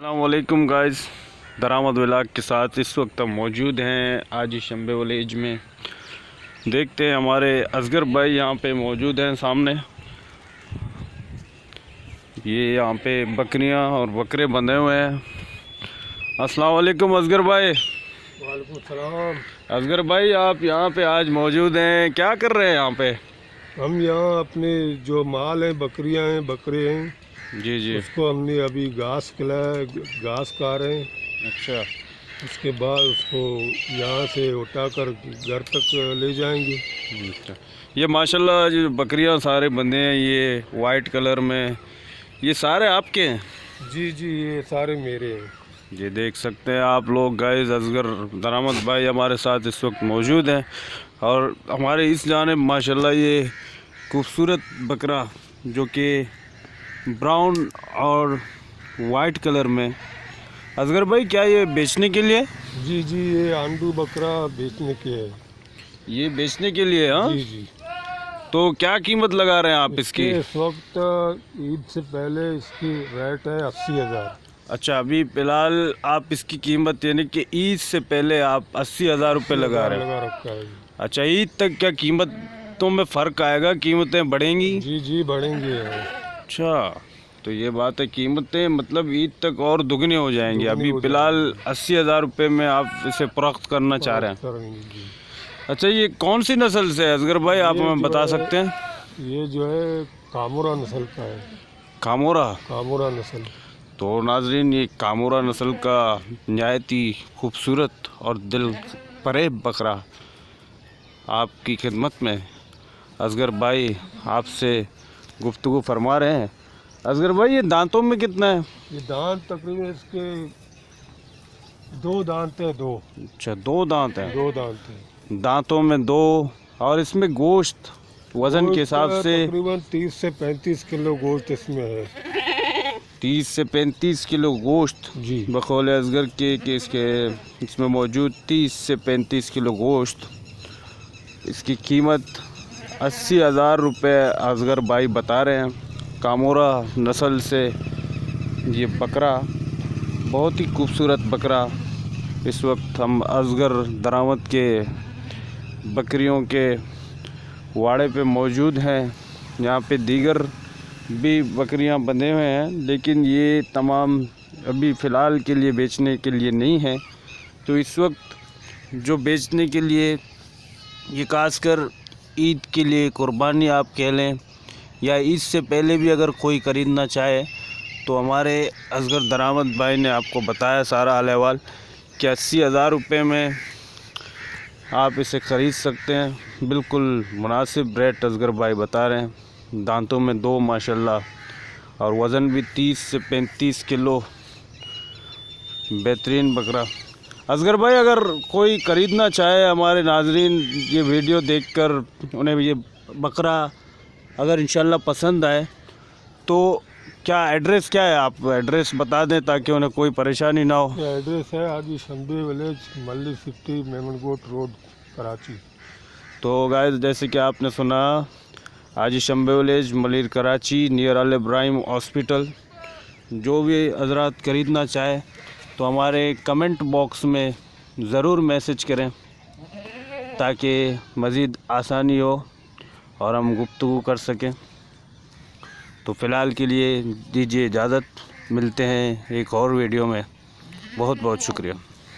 अस्सलामुअलैकुम guys, दरामद vlog के साथ इस वक्त हम मौजूद हैं आज शंबे विलेज में। देखते हैं हमारे असगर भाई यहाँ पे मौजूद हैं सामने। ये यहाँ पे बकरियाँ और बकरे बंधे हुए हैं। अस्सलामुअलैकुम असगर भाई। वालेकुम सलाम। असगर भाई, आप यहाँ पे आज मौजूद हैं, क्या कर रहे हैं यहाँ पे? हम यहाँ अपने जो माल हैं, बकरियाँ हैं, बकरे हैं, जी जी। उसको हमने अभी घास खिलाया, घास खा रहे हैं। अच्छा उसके बाद उसको यहाँ से उठाकर घर तक ले जाएंगे। अच्छा। ये माशाल्लाह जो बकरियाँ सारे बंधे हैं, ये वाइट कलर में, ये सारे आपके हैं? जी जी, ये सारे मेरे हैं। ये देख सकते हैं आप लोग गाइस, असगर दरामद भाई हमारे साथ इस वक्त मौजूद हैं। और हमारे इस जानिब माशाल्लाह ये खूबसूरत बकरा जो कि ब्राउन और वाइट कलर में। असगर भाई, क्या ये बेचने के लिए? जी जी, ये आंडू बकरा बेचने के है। ये बेचने के लिए? हाँ जी जी। तो क्या कीमत लगा रहे हैं आप इसकी? इस वक्त ईद से पहले इसकी रेट है 80,000। अच्छा, अभी फ़िलहाल आप इसकी कीमत यानी कि ईद से पहले आप 80,000 रुपये लगा रहे हैं? लगा रखा है। अच्छा, ईद तक क्या कीमतों में फ़र्क आएगा? कीमतें बढ़ेंगी? जी जी, बढ़ेंगे। अच्छा, तो ये बात है, कीमतें मतलब ईद तक और दुगनी हो जाएंगी। अभी फ़िलहाल 80,000 रुपये में आप इसे फ़रोख्त करना चाह रहे हैं? अच्छा, ये कौन सी नस्ल से है असगर भाई, आप हमें बता सकते हैं? ये जो है कामोरा नस्ल का है। कामोरा नस्ल। तो नाजरीन, ये कामोरा नस्ल का नहायत ही खूबसूरत और दिल फरेब बकरा आपकी खिदमत में असगर भाई आपसे गुफ्तगू फरमा रहे हैं। असगर भाई, ये दांतों में कितना है? ये दांत तकरीबन इसके 2 दांत है। 2। अच्छा, 2 दांत हैं। 2 दांत है। दांतों में 2। और इसमें गोश्त वज़न के हिसाब से तकरीबन 30 से 35 किलो गोश्त इसमें है। 30 से 35 किलो गोश्त जी। बकौल असगर के कि इसमें मौजूद 30 से 35 किलो गोश्त। इसकी कीमत 80,000 रुपये असगर भाई बता रहे हैं। कामोरा नस्ल से ये बकरा बहुत ही खूबसूरत बकरा इस वक्त हम असगर दरामद के बकरियों के वाड़े पे मौजूद हैं। यहाँ पे दीगर भी बकरियाँ बंधे हुए हैं, लेकिन ये तमाम अभी फ़िलहाल के लिए बेचने के लिए नहीं है। तो इस वक्त जो बेचने के लिए, ये खासकर ईद के लिए कुर्बानी आप कह लें, या ईद से पहले भी अगर कोई ख़रीदना चाहे तो हमारे असगर दरामद भाई ने आपको बताया सारा अहवाल कि 80,000 रुपये में आप इसे ख़रीद सकते हैं। बिल्कुल मुनासिब रेट असगर भाई बता रहे हैं। दांतों में 2 माशाल्लाह, और वज़न भी 30 से 35 किलो। बेहतरीन बकरा। असगर भाई, अगर कोई ख़रीदना चाहे, हमारे नाजरीन ये वीडियो देखकर उन्हें ये बकरा अगर इंशाल्लाह पसंद आए, तो क्या एड्रेस क्या है? आप एड्रेस बता दें ताकि उन्हें कोई परेशानी ना हो। ये एड्रेस है हाजी शंबे विलेज, मल्ली सिटी, मेमनगोट रोड, कराची। तो गाइस, जैसे कि आपने सुना, हाजी शंबे विलेज, मलिर, कराची, नियर अल इब्राहिम हॉस्पिटल। जो भी हजरात ख़रीदना चाहे तो हमारे कमेंट बॉक्स में ज़रूर मैसेज करें ताकि मज़ीद आसानी हो और हम गुफ्तगू कर सकें। तो फ़िलहाल के लिए दीजिए इजाज़त, मिलते हैं एक और वीडियो में। बहुत बहुत शुक्रिया।